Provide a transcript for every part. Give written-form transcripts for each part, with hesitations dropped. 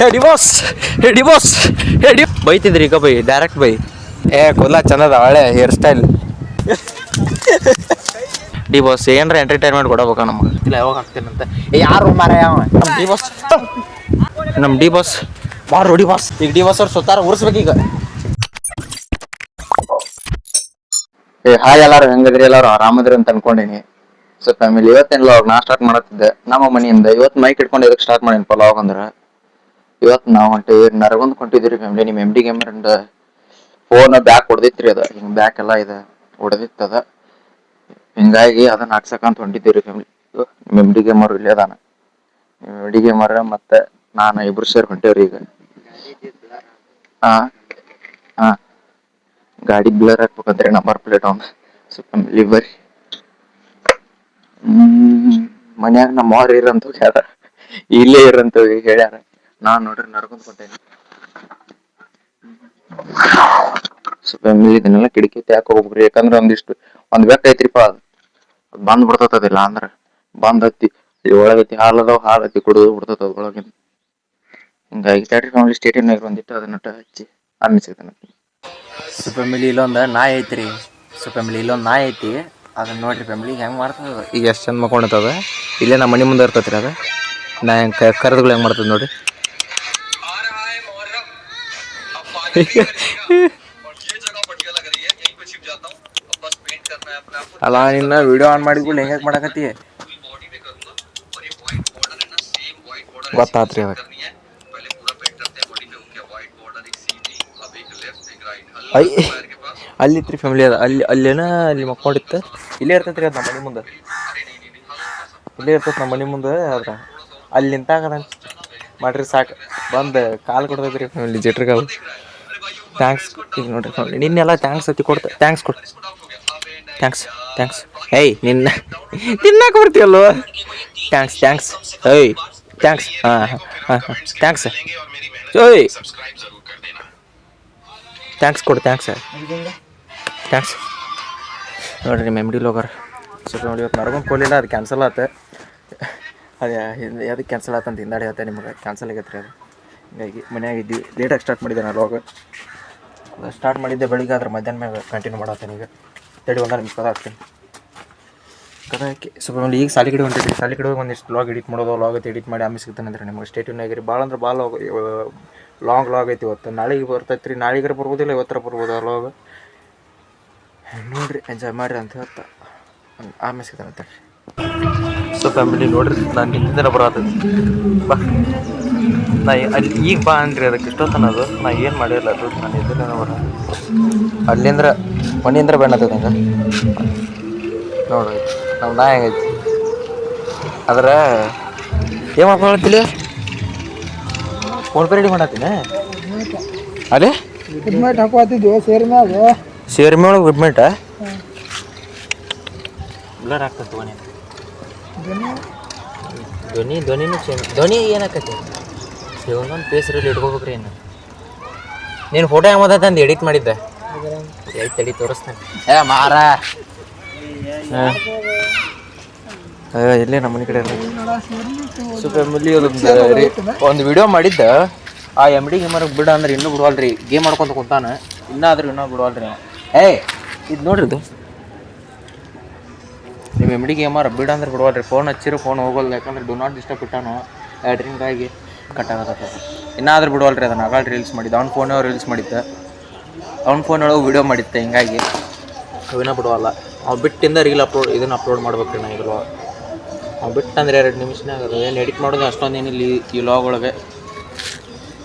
Divorce divorce ಬೈತಿದ್ರಿ ಈಗ by direct by ಕೂದಲ ಚಂದದ ಒಳ್ಳೆ ಹೇರ್ ಸ್ಟೈಲ್ ಡಿವೋರ್ಸ್ ಏನ್ರ ಎಂಟರ್ಟೈನ್ಮೆಂಟ್ ಕೊಡಬೇಕ ನಮಗೆ ಇಲ್ಲ ಯಾವಾಗ ಆಗ್ತೇನಂತ ಯಾರು ಮಾರ ಯಾವ ನಮ್ಮ ಡಿವೋರ್ಸ್ ಬಾರೋ ಡಿವೋರ್ಸ್ ಈಗ ಡಿವೋರ್ಸ್ ಅವ್ರು ಸುತ್ತಾರ ಉರ್ಸ್ಬೇಕೀಗ ಹಾಯ್ ಎಲ್ಲಾರು ಹೆಂಗದ್ರಿ ಎಲ್ಲಾರು ಆರಾಮದ್ರಿ ಅಂತ ಅನ್ಕೊಂಡಿನಿ ಸೊ ಫ್ಯಾಮಿಲಿ ಇವತ್ತೇನಿಲ್ಲ ಅವ್ರು ನಾ ಸ್ಟಾರ್ಟ್ ಮಾಡತ್ತಿದ್ದೆ ನಮ್ಮ ಮನೆಯಿಂದ ಇವತ್ತು ಮೈಕ್ ಇಟ್ಕೊಂಡು ಇದಕ್ಕೆ ಸ್ಟಾರ್ಟ್ ಮಾಡೀನಿ ಪಲಾವ್ ಅಂದ್ರೆ ಇವತ್ತು ನಾವು ಹೊಂಟಿವಿ ನರಗೊಂದ್ ಕೊಂಡಿದ್ರಿ ಫ್ಯಾಮಿಲಿ ನಿಮ್ಮ MD gamer and phone back ಹೊಡೆದಿತ್ರಿ ಅದ ಹಿಂಗ್ ಬ್ಯಾಕ್ ಎಲ್ಲ ಇದೆ ಹೊಡೆದಿತ್ತದ ಹಿಂಗಾಗಿ ಅದನ್ನ ಹಾಕ್ಸಕಂತ ಹೊಂಟಿದ್ದೀರಿ ಫ್ಯಾಮಿಲಿ ನಿಮ್ಮ MD ಗೇಮರ್ ಇಲ್ಲಿ ಅದಾನ ನಿಮ್ಮ MD ಗೇಮರ್ ಮತ್ತೆ ನಾನು ಇಬ್ರು ಸೇರಿ ಹೊಂಟೇವ್ರಿ ಈಗ ಹಾ ಗಾಡಿ ಬ್ಲರ್ ಹಾಕ್ಬೇಕಂದ್ರೆ ನಂಬರ್ ಪ್ಲೇಟ್ ಅವ್ನ ಸೊ ಫ್ಯಾಮಿಲಿ ಬರ್ರಿ ಮನ್ಯಾಗ ನಮ್ಮ ಅವ್ರ ಇರಂತ ಹೇಳ್ಯಾರ ಇಲ್ಲೇ ಇರಂತ ಹೇಳ್ಯಾರ ನಾನ್ ನೋಡ್ರಿ ನಡ್ಕೊಂಡ್ ಕೊಟ್ಟೇನಿ ಸೊ ಫ್ಯಾಮಿಲಿ ಇದನ್ನೆಲ್ಲ ಕಿಟಕಿ ಯಾಕೆ ಹೋಗ್ಬೇಕ್ರಿ ಯಾಕಂದ್ರೆ ಒಂದ್ ಬೆಕ್ಕ ಐತ್ರಿಪ್ಪ ಅದು ಬಂದ್ ಬಿಡ್ತದಿಲ್ಲ ಅಂದ್ರ ಬಂದ್ ಹತ್ತಿ ಒಳಗೈತಿ ಹಾಲದವ್ ಹಾಲ್ ಹತ್ತಿ ಕುಡಿದು ಬಿಡ್ತದ ಒಳಗಿನ ಹಿಂಗಾಗಿ ಟ್ಯಾಟ್ರಿ ಫ್ಯಾಮಿಲಿ ಸ್ಟೇಟಿವ್ನಾಗ ಬಂದಿಟ್ಟು ಅದನ್ನ ಹಚ್ಚಿ ಅನ್ನಿಸಿದ ಸೊ ಫ್ಯಾಮಿಲಿ ಇಲ್ಲೊಂದು ನಾಯಿ ಐತ್ರಿ ಸೊ ಫ್ಯಾಮಿಲಿ ಇಲ್ಲೊಂದು ನಾಯಿ ಐತಿ ಅದನ್ನ ನೋಡ್ರಿ ಫ್ಯಾಮಿಲಿ ಹೆಂಗೆ ಮಾಡ್ತದ ಈಗ ಎಷ್ಟು ಚಂದ ಮಕ್ಕೊಂಡದ ಇಲ್ಲೇ ನಮ್ಮ ಮನೆ ಮುಂದೆ ಇರ್ತೈತ್ರಿ ಅದು ನಾ ಹೆಂಗೆ ಕರೆದುಗಳು ಹೆಂಗೆ ಮಾಡ್ತದ ನೋಡಿ ಅಲ್ಲ ನಿನ್ನ ವಿಡಿಯೋ ಆನ್ ಮಾಡಿದ್ಗಳು ಹೆಂಗೆ ಮಾಡಕತ್ತಿ ಗೊತ್ತಾತ್ರಿ ಅವಾಗ ಅಲ್ಲಿತ್ರಿ ಫ್ಯಾಮಿಲಿ ಅದ ಅಲ್ಲೇನ ಅಲ್ಲಿ ಮಕ್ಕೊಂಡಿತ್ತು ಇಲ್ಲೇ ಇರ್ತೈತ್ರಿ ಅದು ನಮ್ಮ ಮನೆ ಮುಂದೆ ಇಲ್ಲೇ ಇರ್ತೈತಿ ನಮ್ಮ ಮನೆ ಮುಂದೆ ಅದ್ರ ಅಲ್ಲಿ ನಿಂತಾಗ ಮಾಡ್ರಿ ಸಾಕು ಬಂದು ಕಾಲು ಕೊಡ್ತೈತ್ರಿ ಫ್ಯಾಮಿಲಿ ಜಟ್ರಿ ಕಾಲು ಥ್ಯಾಂಕ್ಸ್ ಈಗ ನೋಡ್ರಿ ಫ್ಯಾಮಿಲಿ ನಿನ್ನೆಲ್ಲ ಥ್ಯಾಂಕ್ಸ್ ಅತಿ ಕೊಡ್ತೆ ಥ್ಯಾಂಕ್ಸ್ ಕೊಡು ಥ್ಯಾಂಕ್ಸ್ ಏಯ್ ತಿನ್ನಾಕ ಬರ್ತೀಯಲ್ಲೋ ಥ್ಯಾಂಕ್ಸ್ ಏಯ್ ಥ್ಯಾಂಕ್ಸ್ ಹಾಂ ಥ್ಯಾಂಕ್ಸ್ ಏಯ್ ಥ್ಯಾಂಕ್ಸ್ ಕೊಡು ಥ್ಯಾಂಕ್ಸ್ ನೋಡಿರಿ ನಿಮ್ಮ MD ಲೋಗರ್ ಸೊ ನೋಡಿ ಇವತ್ತು ನಡ್ಕೊಂಡು ಕೊಡಲಿಲ್ಲ ಅದು ಕ್ಯಾನ್ಸಲ್ ಆಯ್ತು ಅದು ಅದಕ್ಕೆ ಕ್ಯಾನ್ಸಲ್ ಆಯ್ತು ಅಂತ ಹಿಂದಾಡಿ ಹೇಳ್ತೆ ನಿಮಗೆ ಕ್ಯಾನ್ಸಲ್ ಆಗೈತೆ ರೀ ಅದು ಹಿಂಗಾಗಿ ಮನ್ಯಾಗ ಇದ್ದೀವಿ ಲೇಟಾಗಿ ಸ್ಟಾರ್ಟ್ ಮಾಡಿದ್ದೆ ನಾನು ಲೋಗ ಸ್ಟಾರ್ಟ್ ಮಾಡಿದ್ದೆ ಬೆಳಿಗ್ಗೆ ಅದ್ರ ಮಧ್ಯಾಹ್ನ ಮ್ಯಾಗ ಕಂಟಿನ್ಯೂ ಮಾಡತ್ತೇನೆ ಈಗ ನಿಮ್ಗೆ ಕದ ಹಾಕ್ತೀನಿ ಕದ ಹಾಕಿ ಸ್ವಲ್ಪ ಈಗ ಸಾಲಿ ಕಡೆ ಹೋಗಿ ಒಂದಿಷ್ಟು ಲಾಗ್ ಎಡಿಟ್ ಮಾಡೋದು ಲಾಗ್ ಎಡಿಟ್ ಮಾಡಿ ಆಮೇಲೆ ಸಿಗ್ತಾನೆ ಅಂದ್ರೆ ನಿಮಗೆ ಸ್ಟೇಟ್ಯೂನ್ನಾಗಿರಿ ಭಾಳ ಅಂದ್ರೆ ಭಾಳ ಲಾಂಗ್ ಲಾಗ್ ಐತಿ ಇವತ್ತು ನಾಳೆಗೆ ಬರ್ತೈತೆ ರೀ ನಾಳೆಗಾರ ಬರ್ಬೋದಿಲ್ಲ ಇವತ್ತರ ಬರ್ಬೋದು ಆ ಲಾಗ್ ನೋಡಿರಿ ಎಂಜಾಯ್ ಮಾಡಿರಿ ಅಂತ ಹೇಳ್ತಾ ಆಮೇಲೆ ಸಿಗ್ತಾನಂತೆ ಸೊ ಫ್ಯಾಮಿಲಿ ನೋಡ್ರಿ ನಾನು ನಿಂತಿದ್ದೇನೆ ಬರತ್ತೈತಿ ಬಾ ನಾ ಅಲ್ಲಿ ಈಗ ಬಾ ಅನ್ರಿ ಅದಕ್ಕೆ ಇಷ್ಟೊತ್ತನ ಅದು ನಾ ಏನು ಮಾಡಿಲ್ಲ ಅದು ನಾನು ಎದುರೇನೋ ಬರ ಅಲ್ಲಿಂದ್ರ ಮನೆಯಿಂದ ಬೆಣ್ಣತ್ತದ ಹಂಗೆ ನೋಡ್ರಿ ನಮ್ಮ ನಾ ಹೆಂಗೈತಿ ಆದ್ರೆ ಏನು ಮಾಡ್ಕೊಳತ್ತಿಲ್ಲ ಫೋನ್ ಪೇ ರೆಡಿ ಮಾಡತ್ತೀನಿ ಅದೇ ಹಾಕೋತಿದ್ವಿ ಸೇರ್ ಮ್ಯಾಗ ವಿಡ್ಮೆಂಟ ಬ್ಲರ್ ಆಗ್ತದೆ ಧ್ವನಿ ಧ್ವನಿನೂ ಚೇಂಜ್ ಧ್ವನಿ ಏನಾಕತಿ ಒಂದೊಂದು ಪೇಸ್ರಲ್ಲಿ ಇಟ್ಕೋಬೇಕ್ರಿ ಏನು ನೀನು ಫೋಟೋ ಯಾವ್ದು ಅಂದು ಎಡಿಟ್ ಮಾಡಿದ್ದೆ ತಡಿ ತೋರಿಸ್ತಾನೆ ಮಾರ ಇಲ್ಲೇ ನಮ್ಮ ಮನೆ ಕಡೆ ಸೊ ಫ್ಯಾಮಿಲಿ ಒಂದು ವಿಡಿಯೋ ಮಾಡಿದ್ದೆ ಆ MD ಗೇಮರ್ ಬಿಡ ಅಂದ್ರೆ ಇನ್ನೂ ಬಿಡವಲ್ರಿ ಗೇಮ್ ಮಾಡ್ಕೊಂತ ಕುಂತಾನ ಇನ್ನಾದ್ರೂ ಇನ್ನೂ ಬಿಡವಲ್ರಿ ಇದು ನೋಡ್ರಿ ಇದು ನಿಮ್ಮ MD ಗೇಮರ್ ಬಿಡ ಅಂದ್ರೆ ಬಿಡವಲ್ರಿ ಫೋನ್ ಹಚ್ಚಿರೋ ಫೋನ್ ಹೋಗಲ್ಲ ಯಾಕಂದ್ರೆ ಡು ನಾಟ್ ಡಿಸ್ಟರ್ಬ್ ಬಿಟ್ಟಾನು ಡ್ರಿಂಗಾಗಿ ಕಟ್ಟಾಗತ್ತ ಇನ್ನಾದ್ರೂ ಬಿಡವಲ್ರಿ ಅದನ್ನ ಆಗಾಳ ರೀಲ್ಸ್ ಮಾಡಿದ್ದೆ ಅವ್ನ ಫೋನವ್ರು ರೀಲ್ಸ್ ಮಾಡಿದ್ದೆ ಅವ್ನ ಫೋನೊಳಗೆ ವೀಡಿಯೋ ಮಾಡಿದ್ದೆ ಹಿಂಗಾಗಿ ಅವಿನ ಬಿಡವಲ್ಲ ಅವ್ನು ಬಿಟ್ಟಿಂದ ರೀಲ್ ಇದನ್ನು ಅಪ್ಲೋಡ್ ಮಾಡ್ಬೇಕ್ರಿ ನಾ ಈಗ ಅವ್ನು ಬಿಟ್ಟಂದ್ರೆ 2 ನಿಮಿಷನಾಗ ಅದು ಏನು ಎಡಿಟ್ ಮಾಡೋದು ಅಷ್ಟೊಂದು ಏನಿಲ್ಲ ಈ ಲಾಗ್ ಒಳಗೆ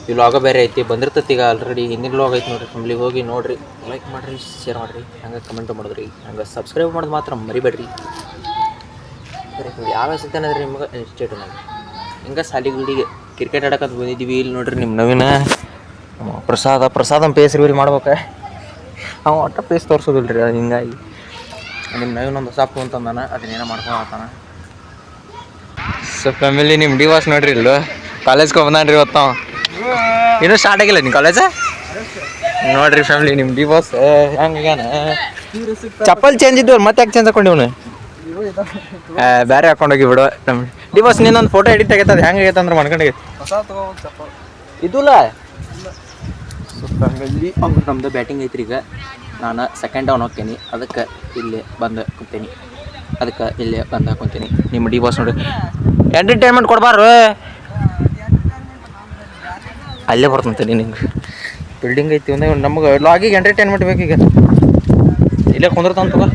ಈ ಲಾಗ ಬೇರೆ ಐತಿ ಬಂದಿರ್ತೈತಿ ಈಗ ಆಲ್ರೆಡಿ ಹಿಂದಿನ ಲಾಗ್ ಐತಿ ನೋಡಿರಿ ಫ್ಯಾಮಿಲಿ ಹೋಗಿ ನೋಡಿರಿ ಲೈಕ್ ಮಾಡಿರಿ ಶೇರ್ ಮಾಡಿರಿ ಹಂಗೆ ಕಮೆಂಟ್ ಮಾಡಿದ್ರಿ ಹಂಗೆ ಸಬ್ಸ್ಕ್ರೈಬ್ ಮಾಡೋದು ಮಾತ್ರ ಮರಿಬೇಡ್ರಿ ಯಾವ ಸಿಗ್ತಾನಂದ್ರೆ ನಿಮ್ಗೆ ಇನ್ಸ್ಟೇಟ್ಯೂನಾಗ ಹಿಂಗೆ ಸಾಲಿಗುಡಿಗೆ ಕ್ರಿಕೆಟ್ ಆಡೋಕಂತ ಬಂದಿದ್ದೀವಿ ಇಲ್ಲಿ ನೋಡಿರಿ ನಿಮ್ಮ ನವೀನ ಪ್ರಸಾದಂ ಪೇಸ್ ರಿವೀಲ್ ಮಾಡ್ಬೇಕು ಅವ ಒಟ್ಟ ಪೇಸ್ ತೋರಿಸೋದಿಲ್ಲ ರೀ ಅದು ಹಿಂಗಾಗಿ ನಿಮ್ಮ ನವೀನೊಂದು ಸಾಪು ಅಂತಂದಾನ ಅದನ್ನೇನೋ ಮಾಡ್ಕೊಳತ್ತಾನ ಸೊ ಫ್ಯಾಮಿಲಿ ನಿಮ್ಮ ಡಿವಾಸ್ ನೋಡ್ರಿ ಇಲ್ಲೋ ಕಾಲೇಜ್ಗೆ ಬಂದಾನ್ರಿ ಇವತ್ತು ಇನ್ನೂ ಸ್ಟಾರ್ಟ್ ಆಗಿಲ್ಲ ನಿಮ್ಮ ಕಾಲೇಜ ನೋಡ್ರಿ ಫ್ಯಾಮಿಲಿ ನಿಮ್ಮ ಡಿವಾಸ್ ಹೆಂಗಾನ ಚಪ್ಪಲ್ ಚೇಂಜ್ ಇದ್ದವ್ರು ಮತ್ತೆ ಯಾಕೆ ಚೇಂಜ್ ಹಾಕೊಂಡಿವ್ನು ಬೇರೆ ಹಾಕೊಂಡೋಗಿ ಬಿಡು ನಮ್ಮ ಡಿವಾಸ್ ನೀನೊಂದು ಫೋಟೋ ಎಡಿಟ್ ಆಗೈತೆ ಅದು ಹೆಂಗೆ ಆಗೈತೆ ಅಂದ್ರೆ ಮಾಡ್ಕೊಂಡಾಗೈತಿ ಇದುಲ್ಲ ಸೊ ಫ್ಯಾಮಿಲಿ ಅವ್ರು ನಮ್ದು ಬ್ಯಾಟಿಂಗ್ ಐತ್ರಿ. ಈಗ ನಾನು ಸೆಕೆಂಡ್ ಡೌನ್ ಹೋಗ್ತೀನಿ, ಅದಕ್ಕೆ ಇಲ್ಲಿ ಬಂದು ಕುಂತೀನಿ, ಅದಕ್ಕೆ ಇಲ್ಲಿ ಬಂದು ಹಾಕೊತೀನಿ. ನಿಮ್ಮ ಡಿ ಬಾಸ್ ನೋಡಿ ಎಂಟರ್ಟೈನ್ಮೆಂಟ್ ಕೊಡ್ಬಾರ್ರು, ಅಲ್ಲೇ ಬರ್ತಂತೀನಿ. ನಿಂಗೆ ಬಿಲ್ಡಿಂಗ್ ಐತಿ ಅಂದ್ರೆ ನಮ್ಗೆ ಲಾಗಿಗೆ ಎಂಟರ್ಟೈನ್ಮೆಂಟ್ ಬೇಕೀಗ. ಇಲ್ಲೇ ಕುಂದಿರ್ತಾನ ತಗೋ,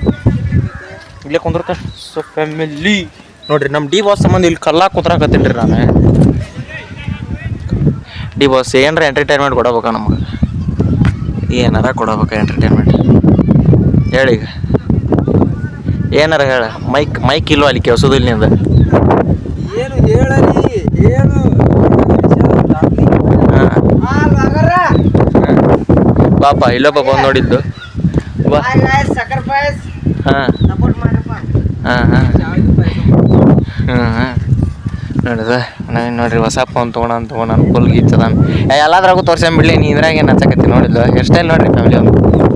ಇಲ್ಲೇ ಕುಂದಿರ್ತಾನೆ. ಸೊ ಫ್ಯಾಮಿಲಿ ನೋಡ್ರಿ ನಮ್ಮ ಡಿ ಬಾಸ್ ಸಂಬಂಧ ಇಲ್ಲಿ ಕಲ್ಲಾಗ ಕುಂದ್ರಾಕತ್ತೀನಿ ರೀ ನಾನು. ಡಿ ಬಾಸ್ ಏನಾರ ಎಂಟರ್ಟೈನ್ಮೆಂಟ್ ಕೊಡಬೇಕಾ ನಮ್ಗೆ, ಏನಾರ ಕೊಡಬೇಕಾ ಎಂಟರ್ಟೈನ್ಮೆಂಟ್ ಹೇಳಿ. ಈಗ ಏನಾರ ಹೇಳ, ಮೈಕ್ ಇಲ್ಲೋ ಅಲ್ಲಿ ಕೆಲ್ಸೋದು ಇಲ್ಲಿ ನಿಂದ. ಏನು ಹೇಳಲಿ ಏನು ಪಾಪ ಇಲ್ಲೊಬ್ಬ ಬಂದು ನೋಡಿದ್ದು. ಹಾಂ ನೋಡಿದ ನಾವೇನು ನೋಡ್ರಿ ಹೊಸ ಫೋನ್ ತೊಗೊಳ ಫುಲ್ ಗೀಚದಾನ. ಎಲ್ಲಾದ್ರಾಗೂ ತೋರ್ಸಂಬಿಡ್ಲಿ, ನೀ ಇದ್ರಾಗ ಏನು ಹಚ್ಚಕತ್ತಿ ನೋಡಿದ್ಲು. ಹೇರ್ ಸ್ಟೈಲ್ ನೋಡ್ರಿ ಫ್ಯಾಮಿಲಿ ಒಂದು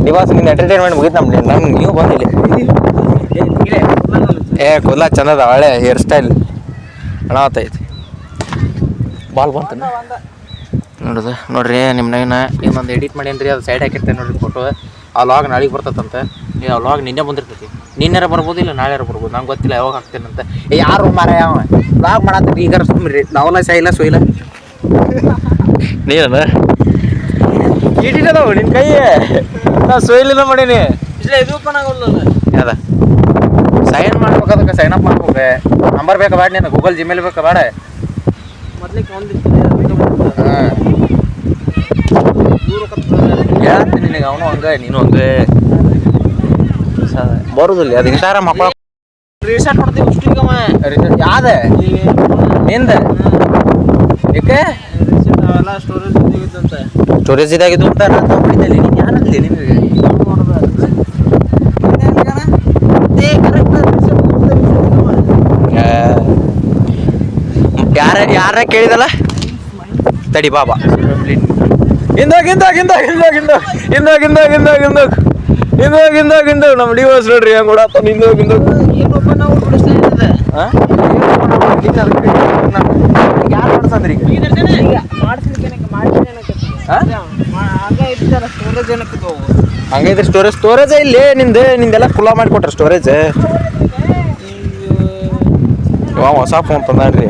ದಿವಸ ನಿಮ್ಗೆ ಎಂಟರ್ಟೈನ್ಮೆಂಟ್ ಮುಗಿತು ನಮ್ಗೆ ನೀವು ಬಂದಿಲ್ಲ. ಕೂದಲ ಚಂದದ ಒಳ್ಳೆ ಹೇರ್ ಸ್ಟೈಲ್ ಅಣಾತೈತಿ. ಬಾಲ್ ಬಂತ ನೋಡುದು ನೋಡ್ರಿ. ನಿಮ್ಮನ್ನ ಇನ್ನೊಂದು ಎಡಿಟ್ ಮಾಡೇನ್ರಿ, ಅದು ಸೈಡ್ ಹಾಕಿರ್ತೇನೆ ನೋಡ್ರಿ ಫೋಟೋ. ಆ ಲಾಗ್ ನಾಳೆಗೆ ಬರ್ತದಂತೆ. ಆ ಲಾಗ್ ನಿನ್ನೆ ಬಂದಿರ್ತೈತಿ, ನಿನ್ನೆರ ಬರ್ಬೋದು ಇಲ್ಲ ನಾಳೆ ಬರ್ಬೋದು, ನಂಗೆ ಗೊತ್ತಿಲ್ಲ ಯಾವಾಗ ಹಾಕ್ತೇನಂತ. ಯಾರು ಮಾರ ಯಾವ ಲಾಗ್ ಮಾಡತ್ತೀರಿ ಈಗ ಸುಮ್ಮನೆ ನಾವೆಲ್ಲ ಸೈಲ ಸೊಯ್ಲ ನೀನ ಇಟ್ಟಿದ್ದವು ನಿನ್ನ ಕೈ ನಾ ಸೊಯ್ಲಿಲ್ಲ ಮಾಡೀನಿ. ಅದ ಸೈನ್ ಮಾಡ್ಬೇಕು, ಅದಕ್ಕೆ ಸೈನ್ ಅಪ್ ಮಾಡ್ಬೇಕು. ನಂಬರ್ ಬೇಕಾ ಬೇಡ, ನೀನು ಗೂಗಲ್ ಜಿಮೇಲ್ ಬೇಕಾ ಬೇಡ? ಹೇಳ್ತೀನಿ ನಿನಗೆ, ಅವನು ಹಂಗೆ ನೀನು ಹಂಗೆ ಬರುದಿಲ್ಲ. ಅದು ಇನ್ಸ್ಟಾಗ್ರಾಮ್ ಮಕ್ಕಳು ರೀಸೆಟ್ ಮಾಡ್ತೀವಿ ಅಷ್ಟಿಗಮ್ಮ. ರೀಸೆಟ್ ಯಾವ್ದ ನಿಂದ ಏಕೆ ಸ್ಟೋರೇಜ್ ಇದಾಗಿದ್ದು ಅಂತ ನಾನು ತಗೊಂಡಿದ್ದಲ್ಲಿ. ನೀನು ಯಾರಲ್ಲಿ ನಿನಗೆ ಯಾರ ಕೇಳಿದಲ್ಲ ತಡಿ ಬಾಬಾ. ನಮ್ಮ ಡಿವೋರ್ಸ್ ನೋಡ್ರಿ ಹೆಂಗ್ ಕೊಡತ್ತ. ಯಾರು ಮಾಡ್ಸಂದ್ರಿ ಈಗ ಹಂಗೈತ್ರಿ ಸ್ಟೋರೇಜ್ ಇಲ್ಲಿ ನಿಂದೆಲ್ಲ ಖುಲ್ಲಾ ಮಾಡಿಕೊಟ್ರ ಸ್ಟೋರೇಜ್. ಹೊಸ ಫೋನ್ ತಂದಾನ್ರಿ,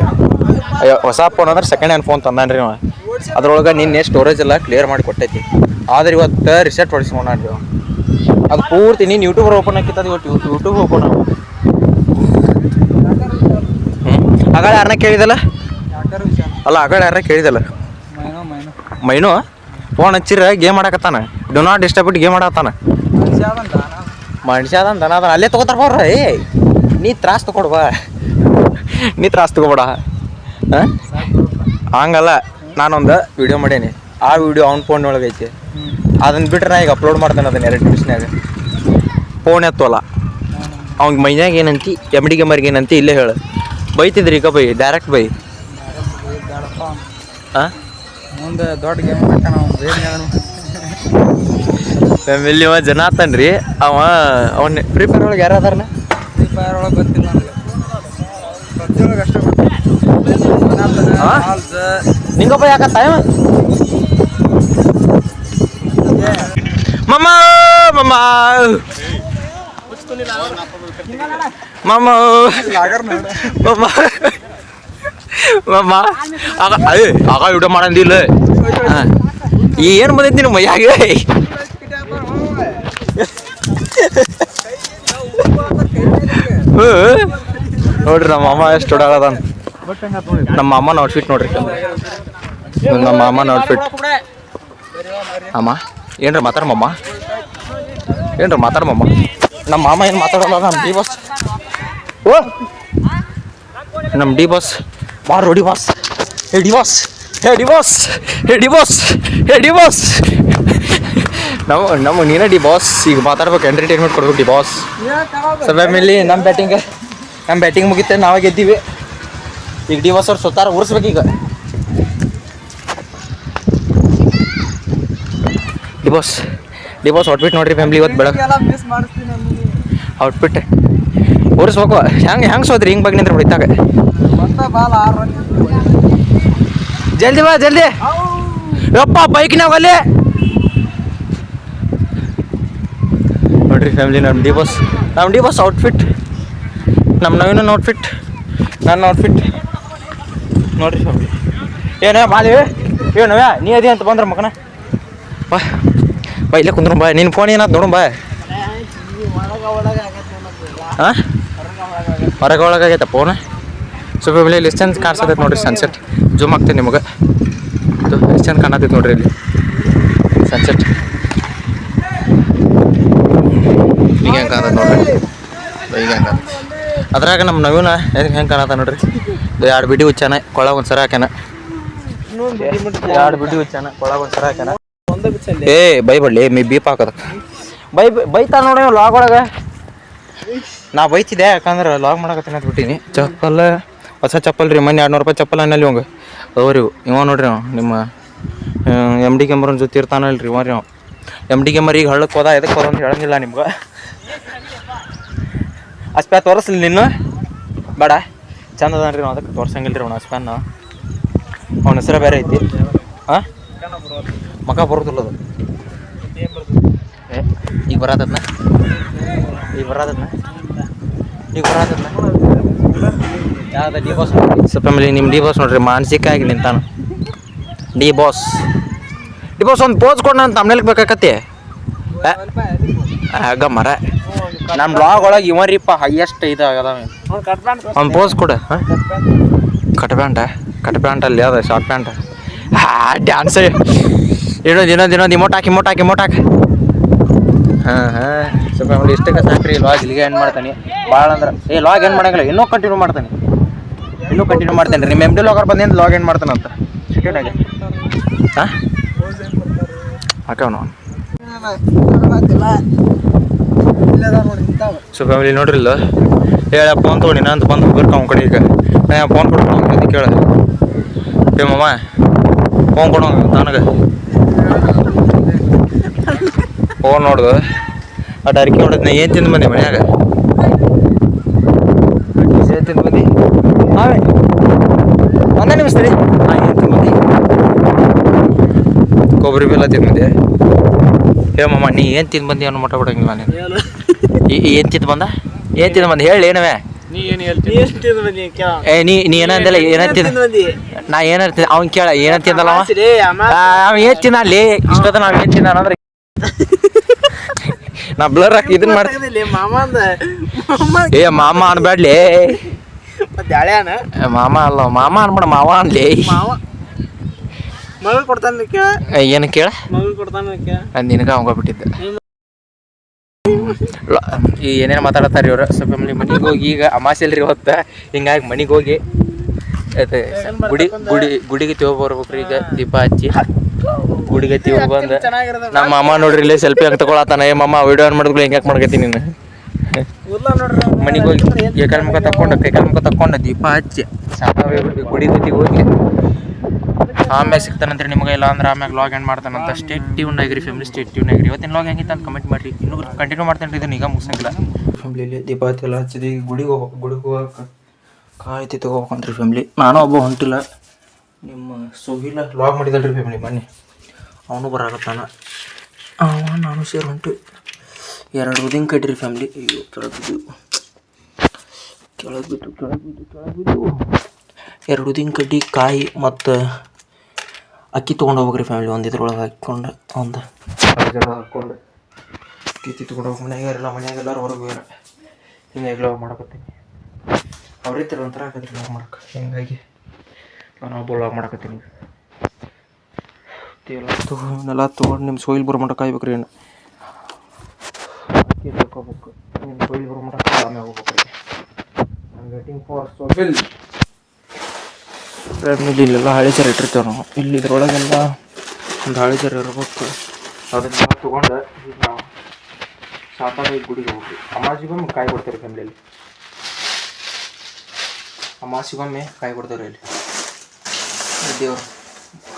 ಹೊಸ ಫೋನ್ ಅಂದ್ರೆ ಸೆಕೆಂಡ್ ಹ್ಯಾಂಡ್ ಫೋನ್ ತಂದಾನ್ರಿ ಅವ. ಅದ್ರೊಳಗೆ ನಿನ್ನೆ ಸ್ಟೋರೇಜ್ ಎಲ್ಲ ಕ್ಲಿಯರ್ ಮಾಡಿ ಕೊಟ್ಟೈತಿ. ಆದ್ರೆ ಇವತ್ತು ರಿಸೆಟ್ ಹೊಡಿಸ್ಕೊಂಡ್ರಿ. ಅದು ಪೂರ್ತಿ ನೀನು ಯೂಟ್ಯೂಬರ್ ಓಪನ್ ಹಾಕಿತ್ತದ, ಇವತ್ತು ಯೂಟ್ಯೂಬ್ ಓಪನ್ ಆಗ. ಆಗಳ ಯಾರನ್ನ ಕೇಳಿದಲ್ಲ, ಅಲ್ಲ ಆಗಳ ಯಾರನ್ನ ಕೇಳಿದಲ್ಲ, ಮೈನು ಫೋನ್ ಹಚ್ಚಿರ ಗೇಮ್ ಆಡಕತ್ತಾನ. Do not disturb it game ಆಡತ್ತಾನ. ಮನುಷ್ಯ ಅದ ಅಲ್ಲೇ ತೊಗೋತಾರ ಬರ್ರ. ನೀ ತ್ರಾಸ ತಗೊಡ್ಬಾ, ನೀ ತ್ರಾಸ ತಗೋಬೇಡ. ಹಂಗಲ್ಲ, ನಾನೊಂದು ವಿಡಿಯೋ ಮಾಡೇನಿ. ಆ ವಿಡಿಯೋ ಅವ್ನ ಫೋನ್ ಒಳಗೆ ಐತಿ. ಅದನ್ನ ಬಿಟ್ರೆ ನಾ ಈಗ ಅಪ್ಲೋಡ್ ಮಾಡ್ತೇನೆ ಅದನ್ನ 2 ನಿಮಿಷನ್ಯಾಗ. ಫೋನ್ ಎತ್ತೋಲ್ಲ ಅವ್ನಿಗೆ. ಮೈನ್ಯಾಗ ಏನಂತಿ, ಎಮ್ಡಿ ಗೇಮರ್ಗೆ ಏನಂತಿ ಇಲ್ಲೇ ಹೇಳು. ಬೈತಿದ್ರಿ ಈಗ ಬೈ, ಡೈರೆಕ್ಟ್ ಬೈ. ಹಾಂ ಮುಂದೆ ದೊಡ್ಡ ಗೇಮ್ ಫ್ಯಾಮಿಲಿ ಅವ ಜನ ಆತನ್ರಿ. ಅವನ್ನ ಫ್ರೀ ಫೈರ್ ಒಳಗೆ ಯಾರು ಅದಾರಲ್ಲ? ಫ್ರೀ ಫೈರ್ ಒಳಗೆ ಗೊತ್ತಿಲ್ಲ ನನಗೆ, ಪಬ್ಜಿ ಒಳಗೆ ಅಷ್ಟೇ ಗೊತ್ತಿಲ್ಲ. ನಿಂಗಪ್ಪ ಯಾಕತ್ತ ಮಮ್ಮ ಮಮ್ಮ ಮಮ್ಮ ಮಮ್ಮ ಮಮ್ಮ ಆಗ ಊಟ ಮಾಡಂದಿಲ್ಲ. ಏನು ಬಂದೈತಿ ನಿನ್ನ ಮೈಯಾಗೆ? ನೋಡ್ರಿ ನಮ್ಮ ಅಮ್ಮ ಎಷ್ಟು ಓಡಾಡದಾನ. ನಮ್ಮ ಅಮ್ಮನ ಔಟ್ಫಿಟ್ ನೋಡ್ರಿ, ನಮ್ಮ ಅಮ್ಮನ ಔಟ್ಫಿಟ್. ಅಮ್ಮ ಏನ್ರ ಮಾತಾಡಮ್ಮ, ಏನ್ರ ಮಾತಾಡಮ್ಮ. ನಮ್ಮ ಮಾಮ ಏನು ಮಾತಾಡೋಲ್ಲ. ನಮ್ಮ ಡಿ ಬಾಸ್, ಓ ನಮ್ಮ ಡಿ ಬಾಸ್ ಬಾರ್ ಡಿ ಬಾಸ್. ಹೇ ಡಿ ಬಾಸ್, ಹೇ ಡಿ ಬಾಸ್, ಹೇ ಡಿ ಬಾಸ್, ಹೇ ಡಿ ಬಾಸ್. ನಮ್ಮ ನೀನೇ ಡಿ ಬಾಸ್. ಈಗ ಮಾತಾಡ್ಬೇಕು, ಎಂಟರ್ಟೈನ್ಮೆಂಟ್ ಕೊಡ್ಬೇಕು ಡಿ ಬಾಸ್. ಫ್ಯಾಮಿಲಿ ನಮ್ಮ ಬ್ಯಾಟಿಂಗ್ ಮುಗಿತೆ, ನಾವೇ ಗೆದ್ದೀವಿ. ಈಗ ಡಿ ಬಾಸ್ ಅವ್ರು ಸುತ್ತಾರ ಉರ್ಸ್ಬೇಕು. ಈಗ ಡಿ ಬಾಸ್ ಔಟ್ಫಿಟ್ ನೋಡ್ರಿ ಫ್ಯಾಮಿಲಿ. ಇವತ್ತು ಬೆಳಗ್ಗೆ ಔಟ್ಫಿಟ್ ಉರ್ಸ್ಬೇಕು. ಹೆಂಗೆ ಸೋದ್ರಿ ಹಿಂಗೆ ಬಗ್ಗೆ ನಿಂದ್ರೆ ಹೊಡಿತಾಗ ಜಲ್ದಿ ಬಾ ಜಲ್ದಿ. ಯಪ್ಪ ಬೈಕ್ನಾಗ ಅಲ್ಲಿ ನೋಡ್ರಿ ಫ್ಯಾಮಿಲಿ, ನಮ್ಮ ಡಿ ಬಾಸ್ ಔಟ್ಫಿಟ್, ನಮ್ಮ ನವೀನ ಔಟ್ಫಿಟ್, ನನ್ನ ಔಟ್ಫಿಟ್ ನೋಡ್ರಿ ಫ್ಯಾಮಿಲಿ. ಏನೇ ಬಾಲಿ ಏನವ್ಯಾ ನೀ ಅದಿ ಅಂತ ಬಂದ್ರೆ ಮಗನ ಬಾ ಬಾ ಇಲ್ಲೇ ಕುಂದ್ರು ಬಾ. ನಿನ್ನ ಫೋನ್ ಏನಾಯ್ತು ನೋಡು ಬಾ. ಹಾಂ ಹೊರಗೆ ಒಳಗಾಗೈತೆ ಫೋನ್. ಸೊ ಫ್ಯಾಮಿಲಿ ಇಲ್ಲಿ ಎಷ್ಟು ಚಂದ ಕಾಣಿಸ್ತೈತೆ ನೋಡ್ರಿ ಸನ್ಸೆಟ್. ಜೂಮ್ ಆಗ್ತೈತೆ ನಿಮಗೆ, ಇದು ಎಷ್ಟು ಚಂದ ಕಾಣತೈತೆ ನೋಡ್ರಿ ಇಲ್ಲಿ ಸನ್ಸೆಟ್. ಈಗ ಹೆಂಗೆ ಕಾಣತೈತೆ ನೋಡ್ರಿ, ಈಗ ಹೆಂಗೆ ಅದ್ರಾಗ ನಮ್ಮ ನವೀನ ಹೆಂಗೆ ಕಾಣತ್ತ ನೋಡ್ರಿ. 2 ಬಿಡಿ ಹುಚ್ಚಾನ ಕೊಳ ಒಂದು ಸರ ಹಾಕ್ಯಾನ, 2 ಬಿಡಿ ಹುಚ್ಚಾನ ಕೊಳಗ ಒಂದು ಸರ ಹಾಕ್ಯಾನ. ಏ ಬೈಬಳ್ಳಿ ಬೀಪ್ ಹಾಕದ ಬೈತಾ ನೋಡಿ ಲಾಗ್ ಒಳಗೆ. ನಾ ಬೈತಿದ್ದೆ ಯಾಕಂದ್ರೆ ಲಾಗ್ ಮಾಡಕತ್ತೀನಿ ಅಂತ ಬಿಟ್ಟಿನಿ. ಚಪ್ಪಲ್ ಹೊಸ ಚಪ್ಪಲ್ ರೀ, ಮೊನ್ನೆ 200 ರೂಪಾಯಿ ಚಪ್ಪಲ್ ಅನ್ನಲ್ಲಿ ಇವಂಗೆ ಅವ್ರಿ. ಇವ ನೋಡ್ರಿ ಅವ ನಿಮ್ಮ ಎಮ್ ಡಿ ಕೆಂಬರನ್ ಜೊತೆ ಇರ್ತಾನಲ್ರಿ ಇವ ರೀ. ಅವ ಎಮ್ ಡಿ ಕೆಂಬರ್ ಈಗ ಹಳ್ಳಕ್ಕೆ ಹೋದ, ಎದಕ್ಕೆ ಹೋದ ಅಂತ ಹೇಳಂಗಿಲ್ಲ ನಿಮ್ಗೆ. ಅಸ್ಪ್ಯಾ ತೋರಿಸ್ಲಿ ನಿನ್ನು ಬೇಡ, ಚಂದ ಅದಾನ್ರಿ ನಾವು, ಅದಕ್ಕೆ ತೋರ್ಸಂಗಿಲ್ಲ ರೀ ಅವ್ನು ಅಸ್ಪ್ಯಾನ್. ಅವನ ಹೆಸರು ಬೇರೆ ಐತಿ. ಹಾಂ ಮಕ ಬರೋದಿಲ್ಲ ಅದು. ಈಗ ಬರತ್ತದ್ನ ಯಾವ್ದು ಡಿ ಬಾಸ್. ಸೊ ಫ್ಯಾಮಿಲಿ ನಿಮ್ಮ ಡಿ ಬಾಸ್ ನೋಡ್ರಿ ಮಾನಸಿಕ ಆಗಿ ನಿಂತಾನ. ಡಿ ಬಾಸ್ ಒಂದು ಪೋಸ್ ಕೊಡ ನಾನು ತಮ್ಮನೇಲಿಗೆ ಬೇಕಾಕತ್ತಿ ಆಗ ಮರ. ನಮ್ಮ ಬ್ಲಾಗ್ ಒಳಗೆ ಇವರಿಪ್ಪ ಹೈಯೆಸ್ಟ್ ಇದಾಗದ. ಒಂದು ಪೋಸ್ ಕೊಡ. ಹಾಂ ಕಟ್ ಪ್ಯಾಂಟ್ ಅಲ್ಲಿ ಅದ ಶಾರ್ಟ್ ಪ್ಯಾಂಟ್. ಡ್ಯಾನ್ಸ್ ಇನ್ನೊಂದು ಇಮೋಟ್ ಹಾಕಿ. ಹಾಂ ಸೊ ಫ್ಯಾಮಿಲಿ ಇಷ್ಟಕ್ಕೆ ಸಾಕ್ರಿ. ಲಾಗ್ ಇಲ್ಲಿಗೆ ಏನು ಮಾಡ್ತಾನೆ ಭಾಳ ಅಂದ್ರೆ ಲಾಗ್ ಏನು ಮಾಡಂಗಿಲ್ಲ, ಇನ್ನೂ ಕಂಟಿನ್ಯೂ ಮಾಡ್ತೇನೆ ರೀ. ನಿಮ್ಮ ಎಮ್ ಡಿ ಲಾಗರ್ ಬಂದಿಂದ ಲಾಗ್ ಏನು ಮಾಡ್ತಾನಂತ ಚಿಕನಾಗೆ. ಹಾಂ ಹಾಕವನು. ಸೊ ಫ್ಯಾಮಿಲಿ ನೋಡ್ರಿ ಇಲ್ಲ ಹೇಳ ಫೋನ್ ತೊಗೊಂಡಿ ನಾನು ಅಂತ ಬಂದು ಬರ್ಕ ಅವ್ನ ಕಡೆ. ಈಗ ನಾ ಫೋನ್ ಕೊಡ್ತೀನಿ ಕೇಳ. ಏ ಮಮ್ಮ ಫೋನ್ ಕೊಡೋ ನನಗೆ. ಫೋನ್ ನೋಡ್ದು ಅಟ್ ಅರಿಕೆ ಹೊಡೆದ್. ನಾ ಏನು ತಿಂದು ಬಂದೆ ಮನ್ಯಾಗ? ಏನು ತಿಂದು ಬಂದು ಹಾವೇ ಒಂದೇ ನಿಮಿಷ ರೀ. ಹಾಂ ಏನು ತಿಂದು ಬಂದು? ಕೊಬ್ಬರಿ ಬೆಲ್ಲ ತಿಂದು ಬಂದೆ. ಹೇಮಮ್ಮ ನೀ ಏನು ತಿಂದು ಬಂದು ಅನ್ನೋ ಮಟ್ಟ ಬಿಡಂಗಿಲ್ಲ ನೀನು. ಏನು ತಿಂದು ಬಂದ ಹೇಳಿ ಏನವೇ ನೀ ಏನು ಹೇಳ್ತೀನಿ? ನೀ ಏನಂದಲ್ಲ ನಾ ಏನಾರ ಅವ್ನು ಕೇಳ ಏನಂತಿದ್ದಲ್ಲ ಅವ ಏನು ತಿನ್ನ ಅಲ್ಲಿ ಇಷ್ಟದ ನಾವು ಏನು ತಿನ್ನ ಅಂದ್ರೆ ನಾ ಬ್ಲರ್ ಹಾಕಿ ಇದನ್ನ ಮಾಡ್ತೀನಿ. ಮಾಮ ಅನ್ಬೇಡ್ಲಿ, ಮಾಮ ಅಲ್ಲ ಮಾಮ ಅನ್ಬೇಡ, ಮಾವ ಅನ್ಲಿ. ಮಗ ಕೊಡ್ತಾನೆ ಏನು ಕೇಳ ನಿನಗ ಅವಂಗ ಬಿಟ್ಟಿದ್ದೆ. ಈ ಏನೇನು ಮಾತಾಡತ್ತಾರೆ ಇವ್ರು. ಸೊ ಫ್ಯಾಮಿಲಿ ಮನೆಗೆ ಹೋಗಿ ಈಗ ಅಮಾಸೆಲ್ರಿ ಇವತ್ತು, ಹಿಂಗಾಗಿ ಮನೆಗೆ ಹೋಗಿ ಗುಡಿಗೆ ತಗೋ ಬರ್ಬೇಕ್ರಿ. ಈಗ ದೀಪ ಹಚ್ಚಿ ಗುಡಿಗೆ ತಗೋ ಬಂದು ನಮ್ಮ ಅಮ್ಮ ನೋಡ್ರಿ ಇಲ್ಲೇ ಸೆಲ್ಫಿ ಹಂಗೆ ತಗೊಳತ್ತಾನ. ಏ ಮಮ್ಮ ವಿಡಿಯೋ ಆನ್ ಮಾಡಿದ್ಗಳು ಹೆಂಗೆ ಮಾಡ್ಕತ್ತೀನಿ ನೀನು. ಮನೆಗೆ ಹೋಗಿ ಕೈಕಾಲು ಮುಖ ತಕ್ಕೊಂಡು ದೀಪ ಹಚ್ಚಿ ಗುಡಿಗೆ ಹೋಗಿ ಆಮ್ಯಾಗ ಸಿಗ್ತಾನಂತ್ರಿ ನಿಮ್ಗೆ. ಇಲ್ಲ ಅಂದ್ರೆ ಆಮ್ಯಾಗ ಲಾಗ್ ಏನು ಮಾಡ್ತಾನಂತ. ಸ್ಟೇ ಟ್ಯೂನ್ ಆಗಿರಿ ಫ್ಯಾಮಿಲಿ, ಸ್ಟೇ ಟ್ಯೂನ್ ಆಗಿರಿ. ಇವತ್ತಿನ ಲಾಗ್ ಹೆಂಗಿತ್ತು ಅಂತ ಕಮೆಂಟ್ ಮಾಡಿರಿ. ಇನ್ನೂ ಕಂಟಿನ್ಯೂ ಮಾಡ್ತೇನೆ ಇದನ್ನು, ಈಗ ಮುಗಿಸಂಗಿಲ್ಲ. ಫ್ಯಾಮಿಲಿಯಲ್ಲಿ ದೀಪ ಹಚ್ಚೆಲ್ಲ ಹಚ್ಚಿದಿ ಗುಡಿಗೆ ಹೋಗಕ್ಕೆ ಕಾಯ್ತಿ ತಗೋಬೇಕಂತ್ರಿ ಫ್ಯಾಮಿಲಿ. ನಾನು ಒಬ್ಬ ಹೊಂಟಿಲ್ಲ. ನಿಮ್ಮ ಸೋಹಿಲ ಲಾಗ್ ಮಾಡಿದಲ್ರಿ ಫ್ಯಾಮಿಲಿ ಮೊನ್ನೆ, ಅವನು ಬರಾಕತ್ತಾನ. ನಾನು ಸೇರಿ ಹೊಂಟು 2 ಉದ್ದಿನ ಕಡ್ರಿ ಫ್ಯಾಮಿಲಿ. ಅಯ್ಯೋ ಕೆಳಗೆ ಬಿದ್ದು 2 ಉದ್ದಿನ ಕಡ್ಡಿ ಕಾಯಿ ಮತ್ತು ಅಕ್ಕಿ ತೊಗೊಂಡು ಹೋಗ್ರಿ ಫ್ಯಾಮಿಲಿ. ಒಂದು ಇದ್ರೊಳಗೆ ಹಾಕ್ಕೊಂಡು ಒಂದು ಹಾಕ್ಕೊಂಡು ಕಿತ್ತಿ ತೊಗೊಂಡು ಹೋಗಿ. ಮನ್ಯಾಗೆಲ್ಲರೂ ಹೊರಗೆ ಹೋಗ್ಯಾರ. ಹಿಂಗಾಗಿ ಲಾಗ್ ಮಾಡಕತ್ತೀನಿ. ಅವ್ರಿರ್ತಾರೆ ಒಂಥರ ಆಗತ್ರಿ ಲಾಗ್ ಮಾಡಕ್ಕೆ. ಹಿಂಗಾಗಿ ನಾನು ಒಬ್ಬ ಲಾಗ್ ಮಾಡಕತ್ತೀನಿ. ಎಲ್ಲ ತೊಗೊಂಡು ನಿಮ್ಮ ಸೋಯಿಲ್ ಬರೋ ಮಟ್ಟ ಕಾಯ್ಬೇಕ್ರಿ. ಏನು ಅಕ್ಕಿ ತಗೋಬೇಕು, ನಿಮ್ಮ ಸೋಯಿಲ್ ಬರೋ ಮಟ್ಟ ಆಮೇಲೆ ಹೋಗ್ಬೇಕ್ರಿ. I'm waiting for Sohil. Family ಇಲ್ಲೆಲ್ಲ ಹಳೆ ಚರ ಇಟ್ಟಿರ್ತೇವೆ ನಾವು. ಇಲ್ಲಿ ಇದ್ರೊಳಗೆಲ್ಲ ಒಂದು ಹಳೆ ಚರ ಇರ್ಬೇಕು. ಅದನ್ನೆಲ್ಲ ತೊಗೊಂಡು ಈಗ ನಾವು ಸಾಕಾಗಿ ಗುಡಿಗೆ ಹೋಗ್ತೀವಿ. ಅಮಾಸಿಗೊಮ್ಮೆ ಕಾಯಿ ಕೊಡ್ತೇವೆ ಫ್ಯಾಮಿಲಿಯಲ್ಲಿ. ಅಮಾಸಿಗೊಮ್ಮೆ ಕಾಯಿ ಕೊಡ್ತೇವ್ರಿ ಇಲ್ಲಿ. ದೇವ್ರು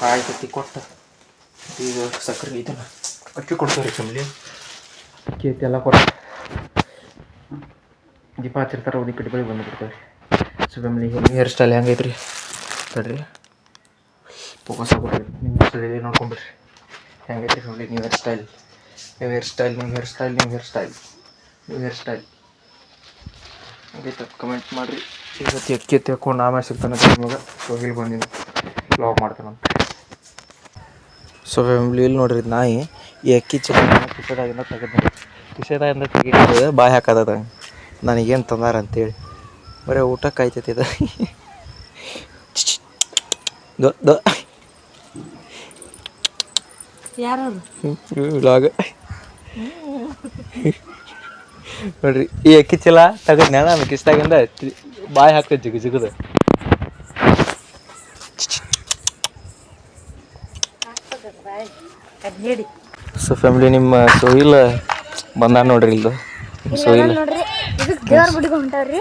ಕಾಯಿ ಕತ್ತಿ ಕೊಟ್ಟು ಈಗ ಸಕ್ಕರೆ ಇದನ್ನು ಅಕ್ಕಿ ಕೊಡ್ತೇವ್ರಿ ಫ್ಯಾಮಿಲಿ. ಅಕ್ಕಿ ಐತಿ ಎಲ್ಲ ಕೊಟ್ಟು ದೀಪ ಹಚ್ಚಿರ್ತಾರೆ. ಉದಿ ಕಟ್ಟಿ ಬಳಿ ಬಂದು ಬಿಡ್ತೇವೆ. ಸೊ ಫ್ಯಾಮಿಲಿ ಹೇರ್ ಸ್ಟೈಲ್ ಹೆಂಗೈತ್ರಿ ತಡ್ರಿ. ಫೋಕಸ್ ಆಗ್ಬಿಡ್ರಿ ನಿಮ್ಮ ಸ್ಟೈಲಿ ನೋಡ್ಕೊಂಬಿಡ್ರಿ ಹೆಂಗೈತಿ ನೋಡಿ new hair style new hair style new hair style new hair style new hair style ಹಂಗೈತೆ ಕಮೆಂಟ್ ಮಾಡಿರಿ. ಇವತ್ತು ಎಕ್ಕಿ ತೆಕ್ಕೊಂಡು ಆಮೇಲೆ ಸಿಗ್ತಾನೆ ನಿಮಗೆ. ಸೊ ಇಲ್ಲಿ ಬಂದಿನಿ ಬ್ಲಾಗ್ ಮಾಡ್ತಾನೆ. ಸೊ ಫ್ಯಾಮಿಲಿ ಇಲ್ಲಿ ನೋಡ್ರಿ ನಾಯಿ ಈ ಅಕ್ಕಿ ಚಿಕನ್ ಕಿಸೆದಾಗಿಂದ ತೆಗೆದ ಕಿಸೆದಾಗಿಂದ ತೆಗಿತದೆ ಬಾಯಿ ಹಾಕದ ನನಗೇನು ತಂದಾರ ಅಂತೇಳಿ ಬರೀ ಊಟಕ್ಕೆ ಆಯ್ತೈತಿ ಇದು. ವ್ಲಾಗ್ ನೋಡ್ರಿ ಈ ಅಕ್ಕಿ ಚೀಲ ತೆಗೆದ್ ನಾನು ಕಿಸ್ದಾಗಿಂದ ಬಾಯಿ ಹಾಕ್ತದೆ ಜಿಗ ಜಿಗದ. ಸೊ ಫ್ಯಾಮಿಲಿ ನಿಮ್ಮ ಸೋಹಿಲ್ ಬಂದ ನೋಡ್ರಿ ಇಲ್ದು ಸೋಹಿಲ್ ನೋಡ್ರಿ ಇದಕ್ಕೆ ದೇವ್ರ ಗುಡಿಗೆ ಹೊಂಟವ್ರಿ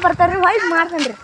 ಬರ್ತಾರ್ರಿ ಹೊಳ್ಳಿ ಮಾಡ್ತೇನ್ರಿ.